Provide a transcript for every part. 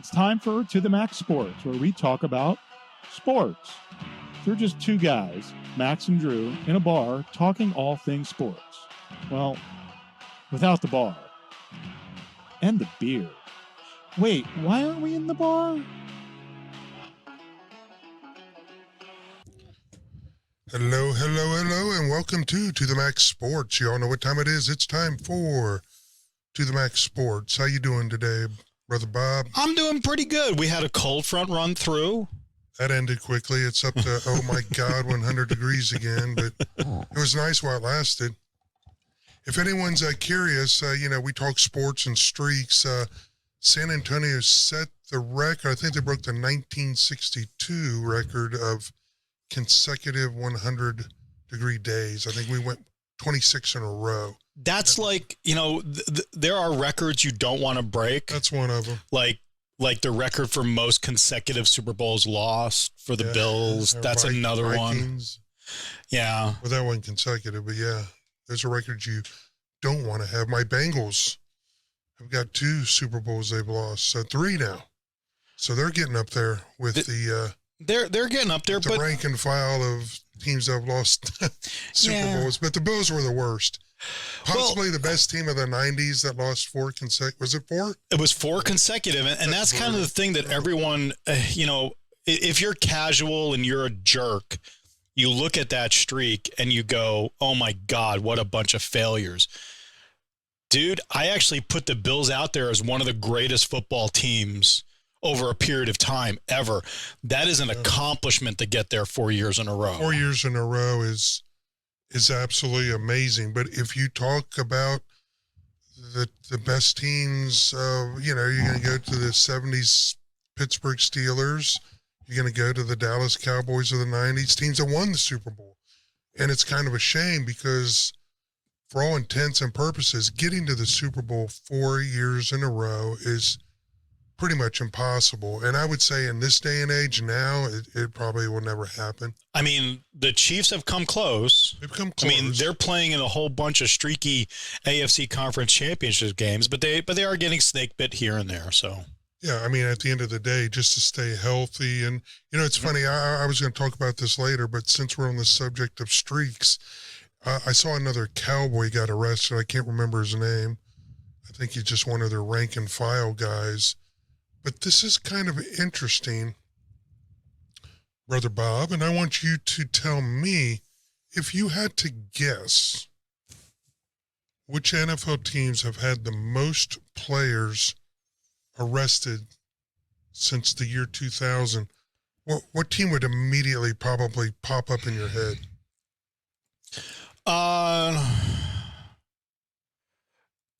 It's time for To the Max Sports, where we talk about sports. They're just two guys, Max and Drew, in a bar talking all things sports. Well, without the bar. And the beer. Wait, why aren't we in the bar? Hello, and welcome to the Max Sports. You all know what time it is. It's time for To the Max Sports. How you doing today, Brother Bob? I'm doing pretty good. We had a cold front run through. That ended quickly. It's up to, oh my God, 100 degrees again, but it was nice while it lasted. If anyone's curious, we talk sports and streaks. San Antonio set the record. I think they broke the 1962 record of consecutive 100-degree days. I think we went 26 in a row. That's like, there are records you don't want to break. That's one of them. Like the record for most consecutive Super Bowls lost for the Bills. That's another Vikings. one. Yeah. Well, that wasn't consecutive, but yeah, there's a record you don't want to have. My Bengals have got 2 Super Bowls they've lost, so 3 now. So they're getting up there with They're getting up there, the but rank and file of teams that have lost Super Bowls. But the Bills were the worst. Possibly the best team of the 90s that lost 4 consecutive. Was it 4? It was 4 consecutive, and that's kind of the thing that everyone, if you're casual and you're a jerk, you look at that streak and you go, oh my God, what a bunch of failures. Dude, I actually put the Bills out there as one of the greatest football teams over a period of time ever. That is an accomplishment to get there 4 years in a row. 4 years in a row is absolutely amazing. But if you talk about the best teams, you're going to go to the 70s Pittsburgh Steelers. You're going to go to the Dallas Cowboys of the 90s, teams that won the Super Bowl. And it's kind of a shame because for all intents and purposes, getting to the Super Bowl 4 years in a row is pretty much impossible. And I would say in this day and age now, it probably will never happen. I mean, the Chiefs have come close. They've come close. I mean, they're playing in a whole bunch of streaky AFC Conference Championship games, but they are getting snake bit here and there. So yeah, I mean, at the end of the day, just to stay healthy. And, it's funny, I was going to talk about this later, but since we're on the subject of streaks, I saw another Cowboy got arrested. I can't remember his name. I think he's just one of their rank and file guys. But this is kind of interesting, Brother Bob, and I want you to tell me, if you had to guess, which NFL teams have had the most players arrested since the year 2000, what team would immediately probably pop up in your head?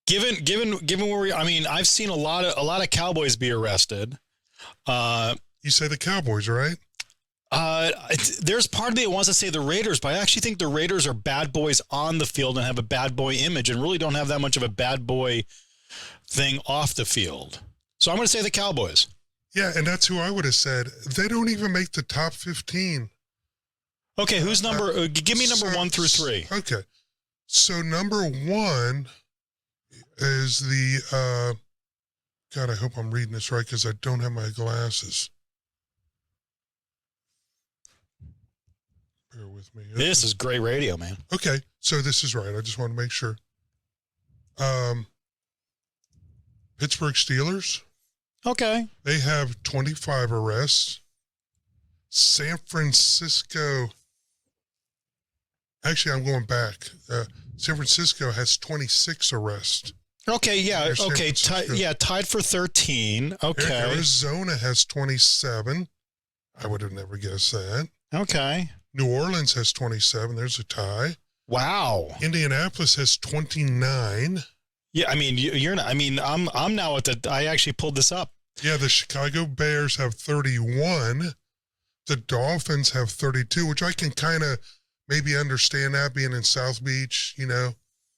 Given where I've seen a lot of Cowboys be arrested. You say the Cowboys, right? There's part of me that wants to say the Raiders, but I actually think the Raiders are bad boys on the field and have a bad boy image and really don't have that much of a bad boy thing off the field. So I'm going to say the Cowboys. Yeah, and that's who I would have said. They don't even make the top 15. Okay, who's number? Give me number 1 through 3. Okay, so number 1 is the God, I hope I'm reading this right because I don't have my glasses. Bear with me. This is great radio, man. Okay, so this is right. I just want to make sure. Pittsburgh Steelers. Okay. They have 25 arrests. San Francisco. Actually, I'm going back. San Francisco has 26 arrests. Okay, yeah, okay, tied for 13. Okay. Arizona has 27. I would have never guessed that. Okay. New Orleans has 27. There's a tie. Wow. Indianapolis has 29. Yeah, I mean, you're not. I mean, I'm now at the. I actually pulled this up. Yeah, the Chicago Bears have 31. The Dolphins have 32, which I can kind of maybe understand that being in South Beach,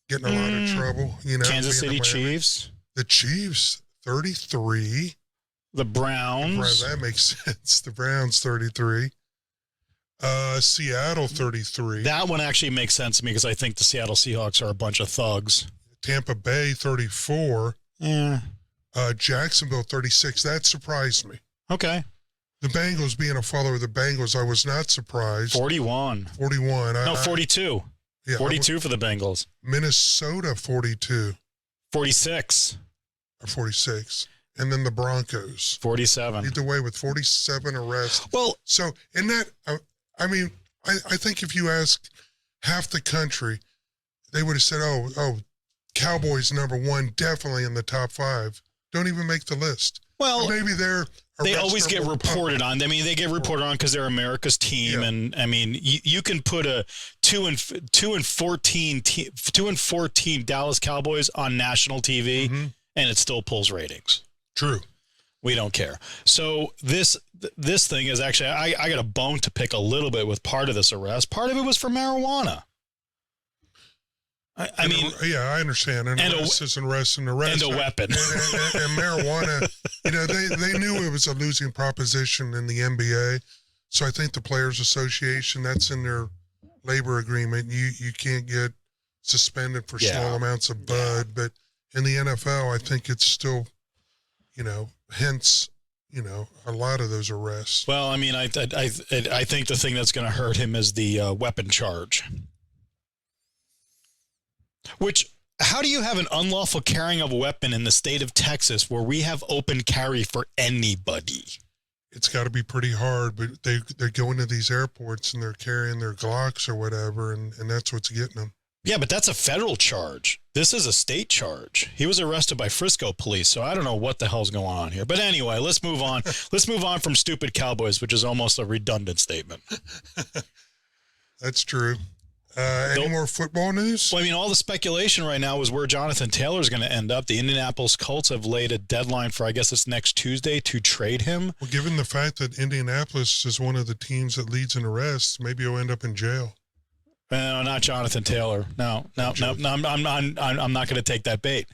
getting a lot of trouble, Kansas City Chiefs. The Chiefs, 33. The Browns. That makes sense. The Browns, 33. Seattle, 33. That one actually makes sense to me because I think the Seattle Seahawks are a bunch of thugs. Tampa Bay, 34. Yeah. Jacksonville 36. That surprised me. Okay. The Bengals, being a follower of the Bengals, I was not surprised. 41. 41. No, 42. Yeah, 42 for the Bengals. Minnesota 42. 46. Or 46. And then the Broncos. 47. Either way, with 47 arrests. Well, so in that, I mean, I think if you ask half the country, they would have said, oh, Cowboys #1, definitely in the top 5. Don't even make the list. Well, or maybe they always get reported on. I mean, they get reported on because they're America's team, Yeah. and I mean, you can put a 2-14 Dallas Cowboys on national TV, and it still pulls ratings. True. We don't care. So this thing is actually, I got a bone to pick a little bit with part of this arrest. Part of it was for marijuana. I mean, yeah, I understand. And arrest is an arrest and arrest. And a weapon. And marijuana, they knew it was a losing proposition in the NBA. So I think the Players Association, that's in their labor agreement. You can't get suspended for small amounts of bud. But in the NFL, I think it's still, hence, a lot of those arrests. Well, I mean, I think the thing that's going to hurt him is the weapon charge. Which, how do you have an unlawful carrying of a weapon in the state of Texas where we have open carry for anybody? It's got to be pretty hard, but they're going to these airports and they're carrying their Glocks or whatever, and that's what's getting them. Yeah, but that's a federal charge. This is a state charge. He was arrested by Frisco police, so I don't know what the hell's going on here. But anyway, let's move on. Let's move on from stupid Cowboys, which is almost a redundant statement. That's true. Any more football news? Well, I mean, all the speculation right now is where Jonathan Taylor is going to end up. The Indianapolis Colts have laid a deadline for, I guess it's next Tuesday, to trade him. Well, given the fact that Indianapolis is one of the teams that leads in arrests, maybe he'll end up in jail. No, not Jonathan Taylor. No. I'm not going to take that bait.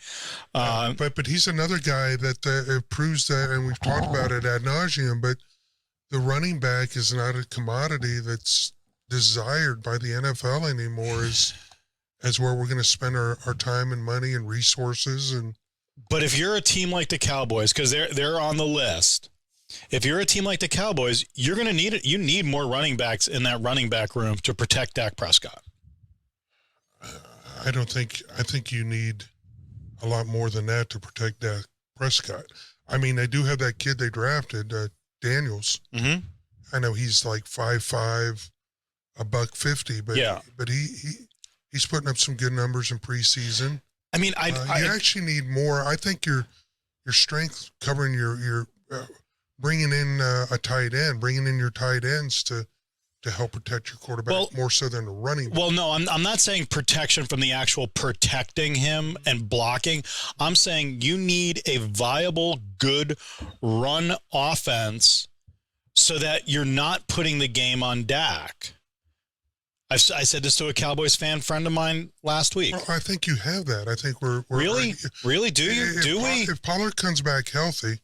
But he's another guy that proves that, and we've talked about it ad nauseum. But the running back is not a commodity that's desired by the NFL anymore. As where we're going to spend our time and money and resources. But if you're a team like the Cowboys, because they're on the list. If you're a team like the Cowboys, you're going to need it. You need more running backs in that running back room to protect Dak Prescott. I think you need a lot more than that to protect Dak Prescott. I mean, they do have that kid they drafted, Daniels. Mm-hmm. I know he's like 5'5", $150, but he's putting up some good numbers in preseason. I mean, you actually need more. I think your strength covering your bringing in a tight end, bringing in your tight ends to help protect your quarterback more so than the running back. Well, no, I'm not saying protection from the actual protecting him and blocking. I'm saying you need a viable, good run offense so that you're not putting the game on Dak. I said this to a Cowboys fan friend of mine last week. Well, I think you have that. I think we're really? Do you? Do we? If Pollard comes back healthy,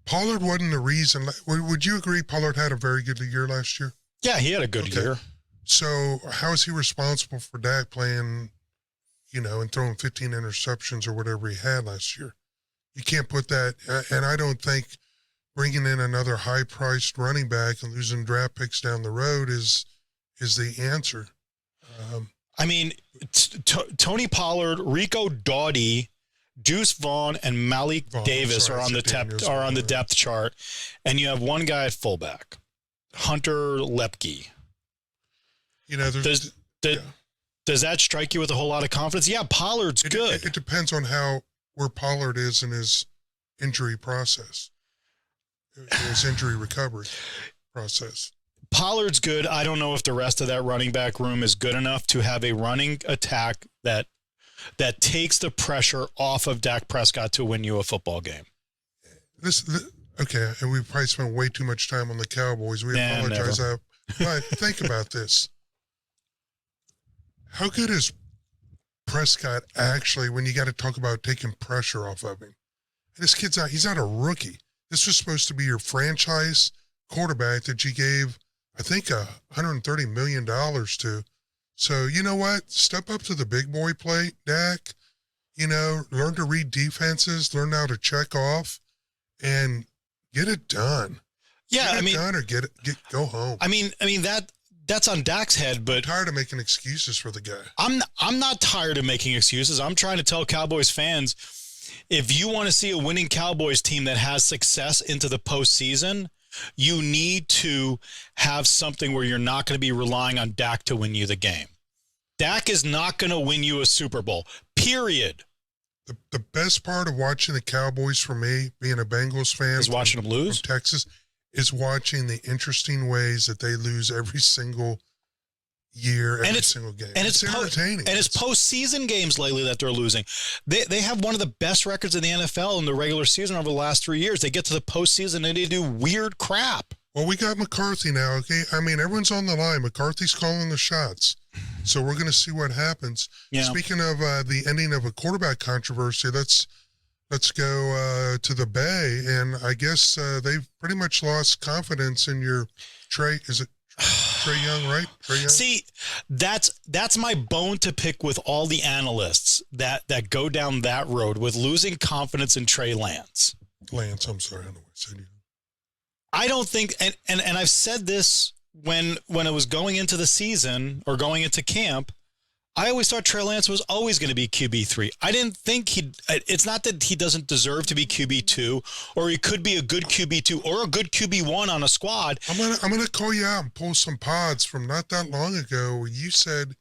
Pollard wasn't the reason. Would you agree Pollard had a very good year last year? Yeah, he had a good year. So how is he responsible for Dak playing, and throwing 15 interceptions or whatever he had last year? You can't put that. And I don't think bringing in another high-priced running back and losing draft picks down the road is the answer. I mean, Tony Pollard, Rico Dowdy, Deuce Vaughn, and Malik Davis are on the depth chart, and you have one guy at fullback, Hunter Lepke. Does that strike you with a whole lot of confidence? Yeah, Pollard's good. It depends on where Pollard is in his injury process, his injury recovery process. Pollard's good. I don't know if the rest of that running back room is good enough to have a running attack that takes the pressure off of Dak Prescott to win you a football game. Okay, and we probably spent way too much time on the Cowboys. We apologize. But think about this. How good is Prescott actually when you got to talk about taking pressure off of him? And this kid's he's not a rookie. This was supposed to be your franchise quarterback that you gave, I think, $130 million to. So you know what? Step up to the big boy plate, Dak. learn to read defenses, learn how to check off, and get it done. Yeah, Get it done or go home. I mean that's on Dak's head, but I'm tired of making excuses for the guy. I'm not tired of making excuses. I'm trying to tell Cowboys fans, if you want to see a winning Cowboys team that has success into the postseason, you need to have something where you're not going to be relying on Dak to win you the game. Dak is not going to win you a Super Bowl, period. The best part of watching the Cowboys for me, being a Bengals fan, Is watching them lose. from Texas, is watching the interesting ways that they lose every single year, every single game. And it's entertaining. And it's postseason games lately that they're losing. They have one of the best records in the NFL in the regular season over the last 3 years. They get to the postseason and they do weird crap. Well, we got McCarthy now, okay? I mean, everyone's on the line. McCarthy's calling the shots. So we're going to see what happens. Yeah. Speaking of the ending of a quarterback controversy, let's go to the Bay. And I guess they've pretty much lost confidence in your Trey. Is it Trey Young, right? Trey Young? See, that's my bone to pick with all the analysts that go down that road with losing confidence in Trey Lance. Lance, I'm sorry. I don't know what I said. I don't think, and I've said this when it was going into the season or going into camp, I always thought Trey Lance was always going to be QB3. I didn't think it's not that he doesn't deserve to be QB2, or he could be a good QB2 or a good QB1 on a squad. I'm gonna call you out and pull some pods from not that long ago where you said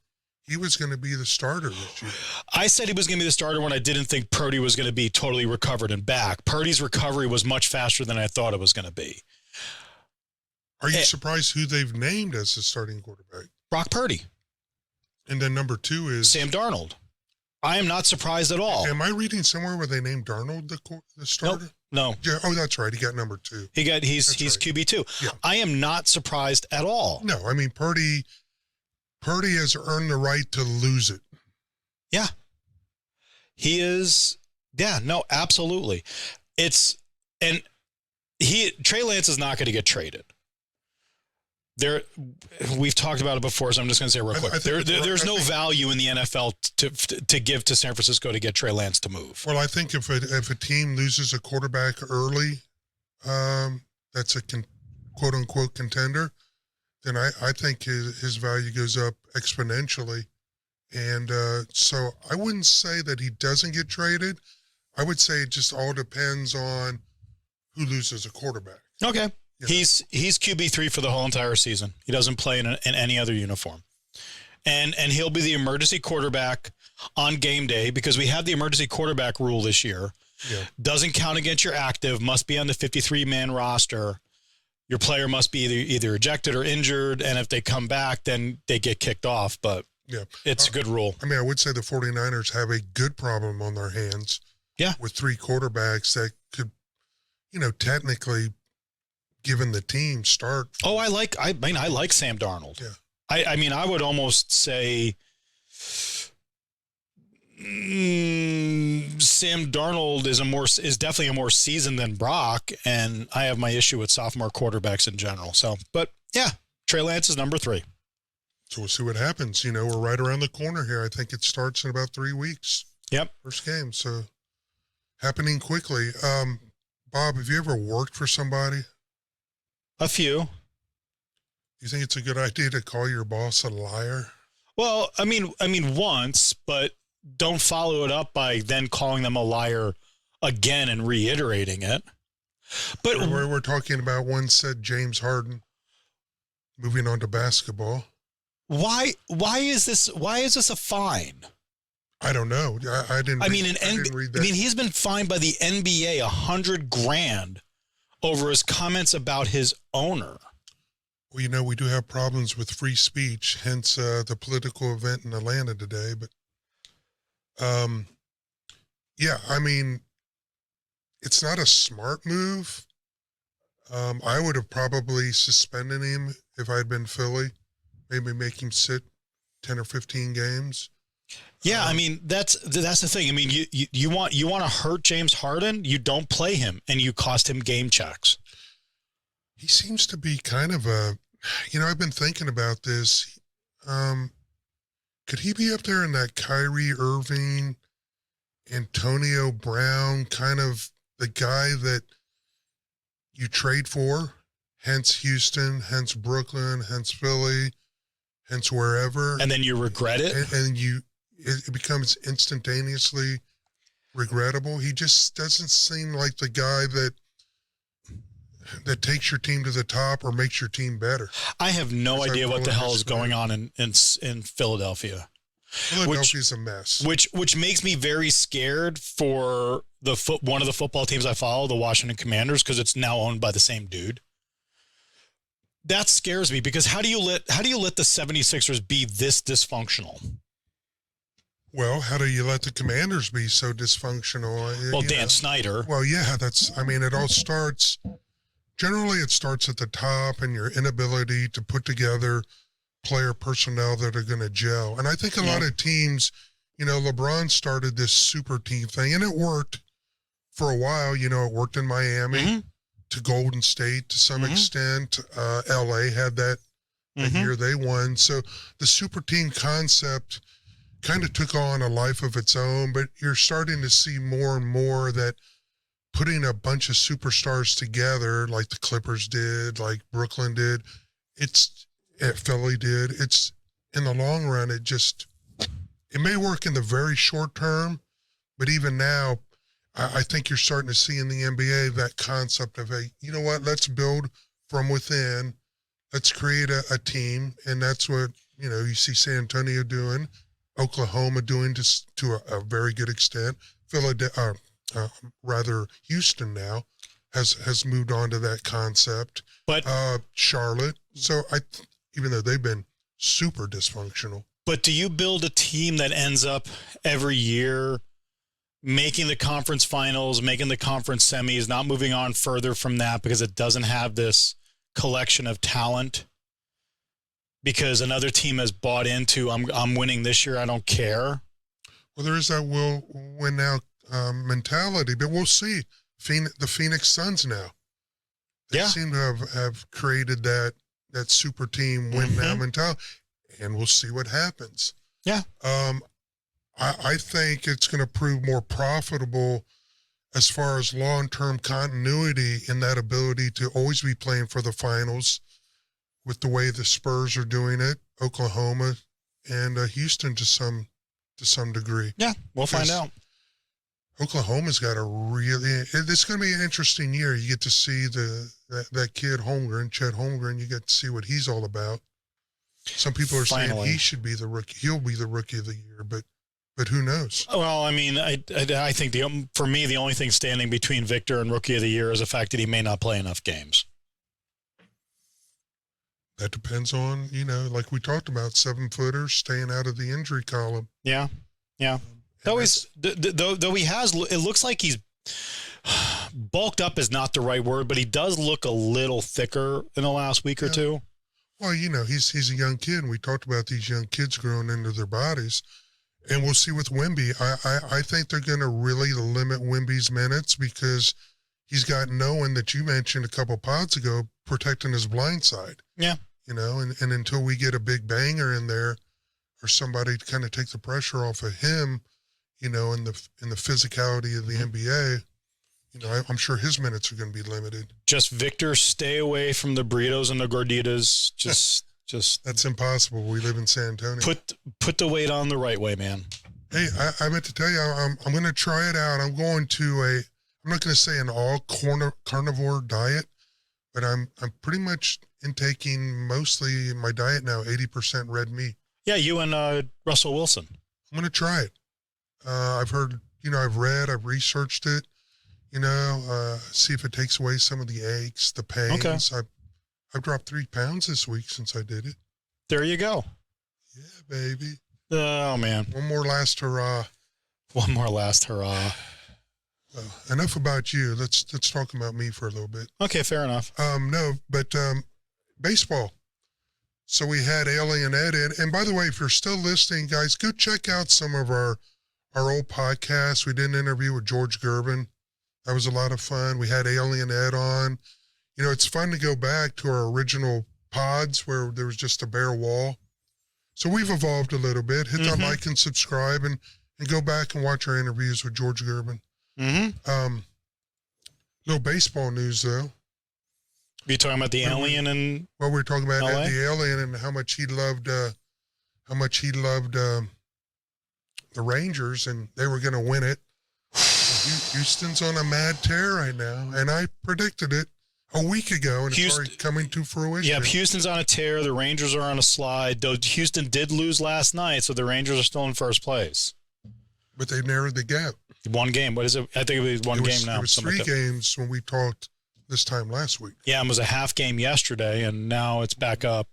he was going to be the starter this year. I said he was going to be the starter when I didn't think Purdy was going to be totally recovered and back. Purdy's recovery was much faster than I thought it was going to be. Are you surprised who they've named as the starting quarterback? Brock Purdy. And then number 2 is Sam Darnold. I am not surprised at all. Am I reading somewhere where they named Darnold the starter? No. Yeah. Oh, that's right. He got number 2. He's right. QB2. Yeah. I am not surprised at all. No, I mean Purdy has earned the right to lose it. Yeah. He is. Yeah, no, absolutely. Trey Lance is not going to get traded. We've talked about it before, so I'm just going to say it real quick. There's no value in the NFL to give to San Francisco to get Trey Lance to move. Well, I think if a team loses a quarterback early, that's a quote unquote contender, then I think his value goes up exponentially. And so I wouldn't say that he doesn't get traded. I would say it just all depends on who loses a quarterback. Okay. Yeah. He's QB3 for the whole entire season. He doesn't play in any other uniform. And he'll be the emergency quarterback on game day because we have the emergency quarterback rule this year. Yeah. Doesn't count against your active, must be on the 53-man roster. Your player must be either ejected or injured, and if they come back, then they get kicked off. But yeah, it's a good rule. I mean, I would say the 49ers have a good problem on their hands. Yeah. With 3 quarterbacks that could, technically, given the team, start. Oh, I like Sam Darnold. Yeah. I mean, I would almost say Sam Darnold is definitely a more seasoned than Brock, and I have my issue with sophomore quarterbacks in general. So, but yeah, Trey Lance is number 3. So we'll see what happens. We're right around the corner here. I think it starts in about 3 weeks. Yep. First game. So happening quickly. Bob, have you ever worked for somebody? A few. You think it's a good idea to call your boss a liar? Well, I mean once, but don't follow it up by then calling them a liar again and reiterating it. But we're talking about one said James Harden. Moving on to basketball. Why is this a fine? I don't know. I didn't read that. He's been fined by the NBA $100,000 over his comments about his owner. Well, we do have problems with free speech, hence the political event in Atlanta today. But, yeah, I mean, it's not a smart move. I would have probably suspended him if I had been Philly, maybe make him sit 10 or 15 games. Yeah, I mean that's the thing. I mean, you want to hurt James Harden, you don't play him, and you cost him game checks. He seems to be kind of I've been thinking about this. Could he be up there in that Kyrie Irving, Antonio Brown, kind of the guy that you trade for, hence Houston, hence Brooklyn, hence Philly, hence wherever. And then you regret it? And it becomes instantaneously regrettable. He just doesn't seem like the guy that takes your team to the top or makes your team better. I have no idea what the hell is going on in Philadelphia. Philadelphia's a mess. Which makes me very scared for one of the football teams I follow, the Washington Commanders, because it's now owned by the same dude. That scares me, because how do you let the 76ers be this dysfunctional? Well, how do you let the Commanders be so dysfunctional? Well, Dan Snyder. Well, yeah, it all starts, generally it starts at the top and your inability to put together player personnel that are going to gel. And I think a lot of teams, LeBron started this super team thing, and it worked for a while. It worked in Miami to Golden State to some extent. LA had that year they won. So the super team concept kind of took on a life of its own, but you're starting to see more and more that putting a bunch of superstars together, like the Clippers did, like Brooklyn did, Philly did. It's in the long run, it may work in the very short term, but even now, I think you're starting to see in the NBA that concept of, hey, you know what? Let's build from within. Let's create a team, and that's what you see San Antonio doing, Oklahoma doing to a very good extent. Houston now has moved on to that concept. But Charlotte. So even though they've been super dysfunctional. But do you build a team that ends up every year making the conference finals, making the conference semis, not moving on further from that because it doesn't have this collection of talent? Because another team has bought into, I'm winning this year, I don't care. Well, there is that will win now mentality, but we'll see. The Phoenix Suns now. They seem to have created that super team win now mentality, and we'll see what happens. Yeah. I think it's going to prove more profitable as far as long-term continuity in that ability to always be playing for the finals with the way the Spurs are doing it, Oklahoma and Houston to some degree. Yeah, we'll find out. Oklahoma's got it's going to be an interesting year. You get to see that kid Holmgren, Chet Holmgren, you get to see what he's all about. Some people are saying he should be the rookie. He'll be the rookie of the year, but who knows? Well, I mean, I think for me, the only thing standing between Victor and rookie of the year is the fact that he may not play enough games. That depends on, like we talked about, 7-footers staying out of the injury column. Yeah. Yeah. Though he has, it looks like he's bulked up is not the right word, but he does look a little thicker in the last week or two. Well, he's a young kid, and we talked about these young kids growing into their bodies, and we'll see with Wemby. I think they're going to really limit Wemby's minutes because he's got no one that you mentioned a couple pods ago protecting his blind side. Yeah. And until we get a big banger in there or somebody to kind of take the pressure off of him, in the physicality of the NBA, I'm sure his minutes are going to be limited. Just Victor, stay away from the burritos and the gorditas. Just that's impossible. We live in San Antonio. Put the weight on the right way, man. Hey, I meant to tell you, I'm going to try it out. I'm going to I'm not going to say an all carnivore diet, but I'm pretty much intaking mostly my diet now 80% red meat. Yeah, you and Russell Wilson. I'm going to try it. I've heard, I've read, I've researched it, see if it takes away some of the aches, the pains. Okay. I've dropped 3 pounds this week since I did it. There you go. Yeah, baby. Oh, man. One more last hurrah. One more last hurrah. Enough about you. Let's talk about me for a little bit. Okay, fair enough. Baseball. So we had Alien Ed in. And by the way, if you're still listening, guys, go check out some of our old podcasts. We did an interview with George Gervin. That was a lot of fun. We had Alien Ed on. It's fun to go back to our original pods where there was just a bare wall. So we've evolved a little bit. Hit that like and subscribe. And and go back and watch our interviews with George Gervin. Mm-hmm. Little baseball news, though. You talking about the alien and? Well, we were talking about LA? the alien and how much he loved the Rangers, and they were going to win it. Houston's on a mad tear right now, and I predicted it a week ago, and it's already coming to fruition. Yeah, Houston's on a tear. The Rangers are on a slide. Though Houston did lose last night, so the Rangers are still in first place. But they narrowed the gap. One game. What is it? I think it was one game now. It was three games when we talked this time last week. Yeah, it was a half game yesterday, and now it's back up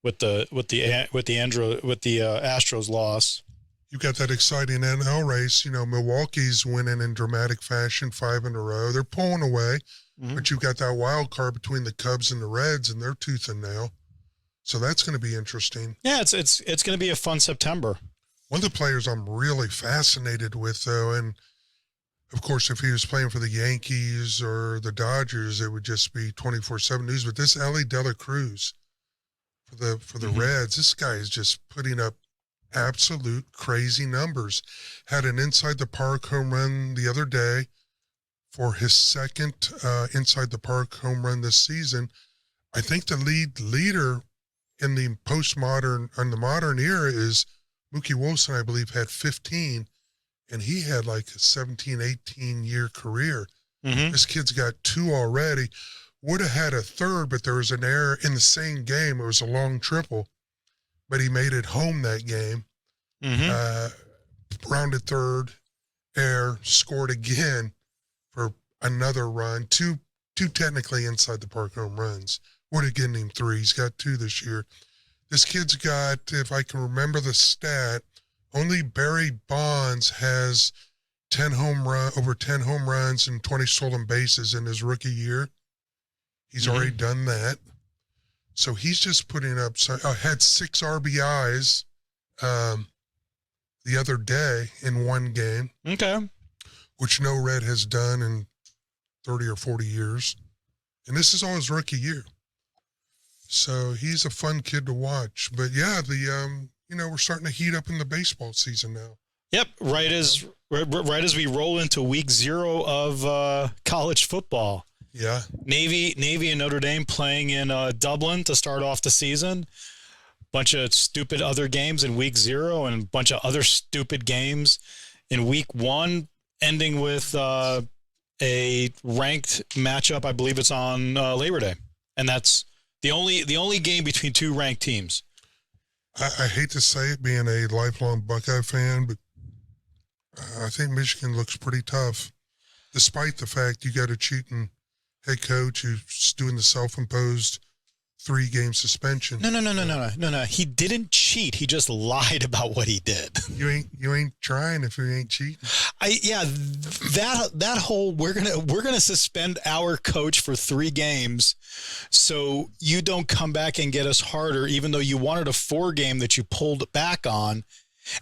with the Astros loss. You've got that exciting NL race. You know, Milwaukee's winning in dramatic fashion 5 in a row. They're pulling away, but you've got that wild card between the Cubs and the Reds, and they're tooth and nail. So that's going to be interesting. Yeah, it's going to be a fun September. One of the players I'm really fascinated with, though, and of course, if he was playing for the Yankees or the Dodgers, it would just be 24/7 news. But this Ellie De La Cruz for the Reds, this guy is just putting up absolute crazy numbers. Had an inside the park home run the other day for his second inside the park home run this season. I think the leader in the the modern era is Mookie Wilson, I believe, had 15, and he had like a 17, 18-year career. This kid's got 2 already. Would have had a third, but there was an error in the same game. It was a long triple, but he made it home that game. Rounded third, error, scored again for another run. Two technically inside the park home runs. Would have given him 3. He's got 2 this year. This kid's got, if I can remember the stat, only Barry Bonds has over 10 home runs and 20 stolen bases in his rookie year. He's already done that. So he's just putting up, had 6 RBIs the other day in one game. Okay. Which no Red has done in 30 or 40 years. And this is all his rookie year. So he's a fun kid to watch. But yeah, we're starting to heat up in the baseball season now. Yep, right as we roll into week 0 of college football. Yeah. Navy and Notre Dame playing in Dublin to start off the season. Bunch of stupid other games in week 0 and a bunch of other stupid games in week 1, ending with a ranked matchup. I believe it's on Labor Day, and that's the only game between 2 ranked teams. I hate to say it, being a lifelong Buckeye fan, but I think Michigan looks pretty tough, despite the fact you got a cheating head coach who's doing the self-imposed 3-game suspension. No. He didn't cheat. He just lied about what he did. You ain't trying if you ain't cheating. That whole we're gonna suspend our coach for 3 games, so you don't come back and get us harder, even though you wanted a 4-game that you pulled back on,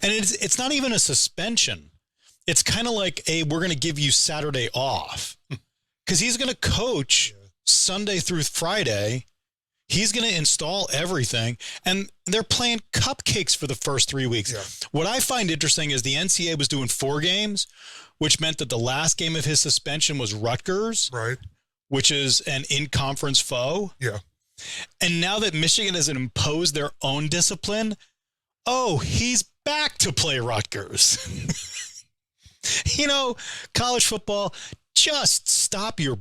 and it's not even a suspension. It's kind of like we're gonna give you Saturday off because he's gonna coach Sunday through Friday. He's going to install everything, and they're playing cupcakes for the first 3 weeks. Yeah. What I find interesting is the NCAA was doing 4 games, which meant that the last game of his suspension was Rutgers, right? Which is an in-conference foe. Yeah. And now that Michigan has imposed their own discipline, he's back to play Rutgers. College football, just stop your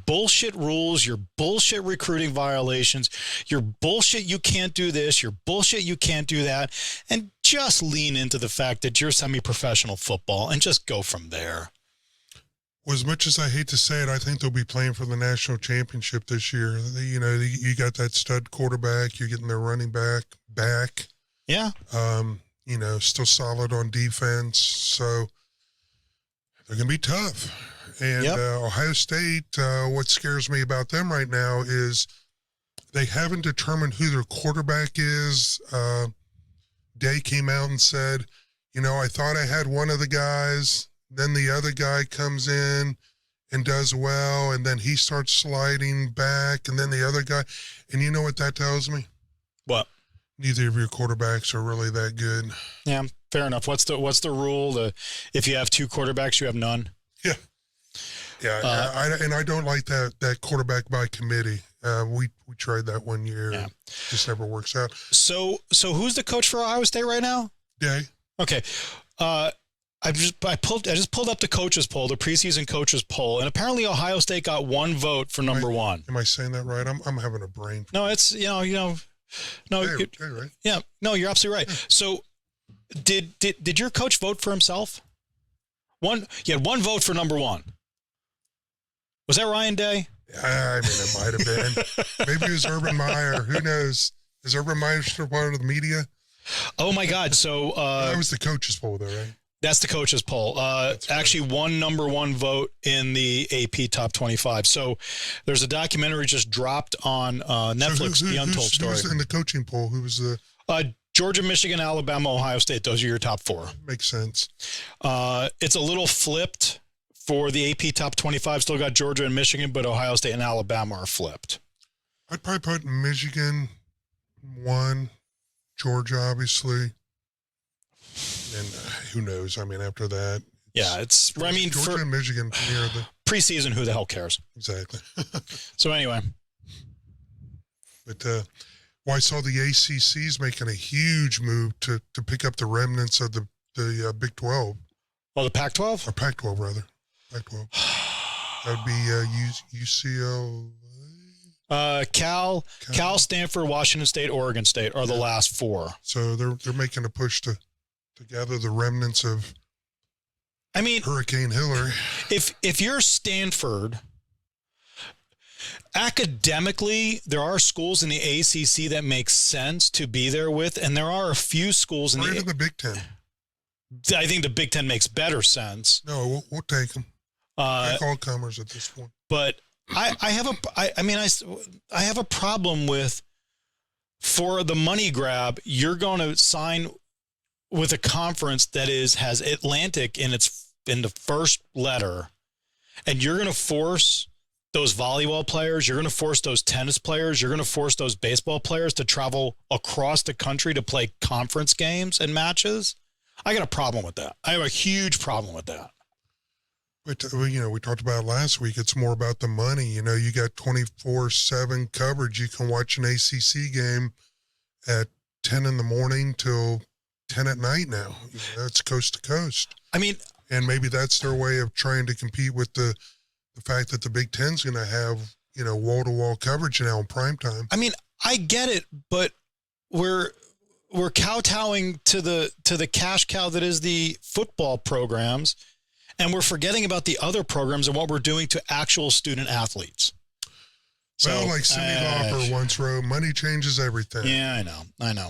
bullshit rules, your bullshit recruiting violations, your bullshit you can't do this, your bullshit you can't do that, and just lean into the fact that you're semi-professional football and just go from there. Well, as much as I hate to say it, I think they'll be playing for the national championship this year. You got that stud quarterback, you're getting their running back. Yeah. Still solid on defense, so they're going to be tough. And Ohio State, what scares me about them right now is they haven't determined who their quarterback is. Day came out and said, I thought I had one of the guys. Then the other guy comes in and does well, and then he starts sliding back, and then the other guy. And you know what that tells me? What? neither of your quarterbacks are really that good. Yeah, fair enough. What's the rule? If you have two quarterbacks, you have none. Yeah. Yeah, I don't like that quarterback by committee. We tried that one year. Yeah. Just never works out. So who's the coach for Ohio State right now? Day. Okay. I just pulled up the coaches poll, the preseason coaches poll, and apparently Ohio State got one vote for number one. Am I saying that right? I'm having a brain. No, it's no. Jay, right? Yeah, no, you're absolutely right. Yeah. So, did your coach vote for himself? He had one vote for number one. Was that Ryan Day? I mean, it might have been. Maybe it was Urban Meyer. Who knows? Is Urban Meyer still part of the media? Oh my God! So that was the coaches poll, though, right? That's the coaches poll. Actually, one number one vote in the AP Top 25. So there's a documentary just dropped on Netflix, The Untold Story. Who was in the coaching poll? Who was the? Georgia, Michigan, Alabama, Ohio State. Those are your top four. Makes sense. It's a little flipped for the AP Top 25. Still got Georgia and Michigan, but Ohio State and Alabama are flipped. I'd probably put Michigan one, Georgia, obviously. And who knows? I mean, after that. Yeah, Georgia and Michigan near the preseason, who the hell cares? Exactly. So anyway. But I saw the ACC's making a huge move to pick up the remnants of the Big 12. Oh, the Pac-12? Or Pac-12, rather. Pac-12. That would be UCLA. Cal, Stanford, Washington State, Oregon State are the last four. So they're making a push to gather the remnants of Hurricane Hillary. If you're Stanford, academically, there are schools in the ACC that make sense to be there with, and there are a few schools in the Big Ten. I think the Big Ten makes better sense. No, we'll take them. Take all comers at this point. But I have a problem with, for the money grab, you're going to sign with a conference that has Atlantic in the first letter, and you're going to force those volleyball players, you're going to force those tennis players, you're going to force those baseball players to travel across the country to play conference games and matches. I got a problem with that. I have a huge problem with that. But, we talked about it last week. It's more about the money. You got 24/7 coverage. You can watch an ACC game at 10 in the morning till 10 at night now. That's coast to coast. And maybe that's their way of trying to compete with the fact that the Big Ten's going to have, wall-to-wall coverage now in prime time. I get it, but we're kowtowing to the cash cow that is the football programs, and we're forgetting about the other programs and what we're doing to actual student athletes. So, like Cyndi Lauper once wrote, money changes everything. Yeah, I know.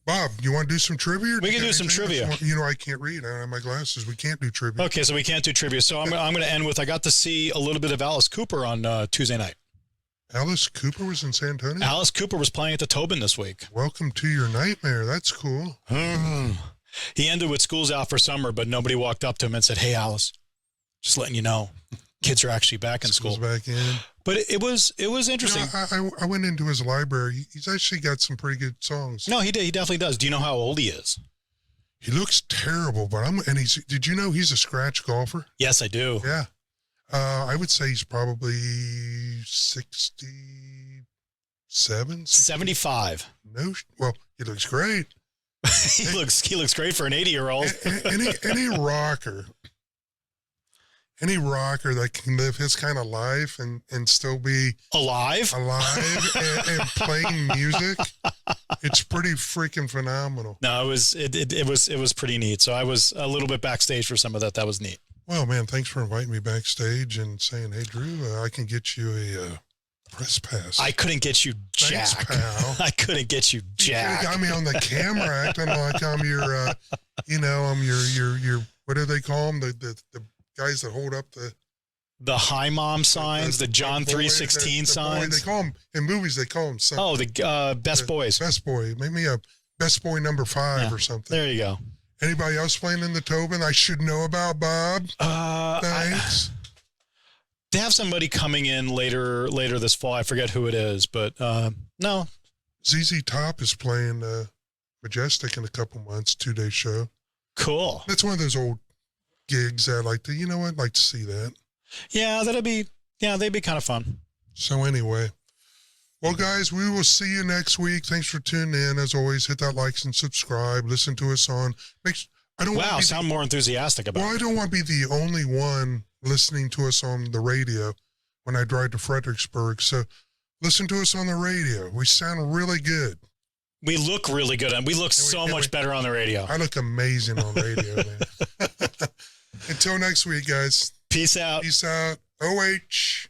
Bob, you want to do some trivia? We can do some trivia. I can't read. I don't have my glasses. We can't do trivia. Okay, so we can't do trivia. So I'm going to end with, I got to see a little bit of Alice Cooper on Tuesday night. Alice Cooper was in San Antonio? Alice Cooper was playing at the Tobin this week. Welcome to your nightmare. That's cool. He ended with school's out for summer, but nobody walked up to him and said, "Hey, Alice, just letting you know, kids are actually back in school." Back in. But it was interesting. I went into his library. He's actually got some pretty good songs. No, he did. He definitely does. Do you know how old he is? He looks terrible, but did you know he's a scratch golfer? Yes, I do. Yeah. I would say he's probably 67, 75. No, well, he looks great. he looks great for an 80-year-old. Any rocker that can live his kind of life and still be alive and playing music, it's pretty freaking phenomenal. No, it was pretty neat. So I was a little bit backstage for some of that. That was neat. Well, man, thanks for inviting me backstage and saying, "Hey, Drew, I can get you a press pass." I couldn't get you jack. Thanks, pal. I couldn't get you jack. You got me on the camera acting like I'm your, I'm your what do they call them? The guys that hold up the high mom signs, the John 3:16 signs. They call them in movies. They call them something. Oh, the best boys. Best boy. Make me a best boy number 5 or something. There you go. Anybody else playing in the Tobin I should know about, Bob? Thanks. They have somebody coming in later this fall. I forget who it is, but no. ZZ Top is playing Majestic in a couple months, 2-day show. Cool. That's one of those old gigs that I like to, I'd like to see that. Yeah, they'd be kind of fun. So anyway, well, guys, we will see you next week. Thanks for tuning in. As always, hit that likes and subscribe. Listen to us on. Sound more enthusiastic about it. Well, I don't want to be the only one listening to us on the radio when I drive to Fredericksburg. So listen to us on the radio. We sound really good. We look really good. We look so much better on the radio. I look amazing on radio, man. Until next week, guys. Peace out. Peace out. OH.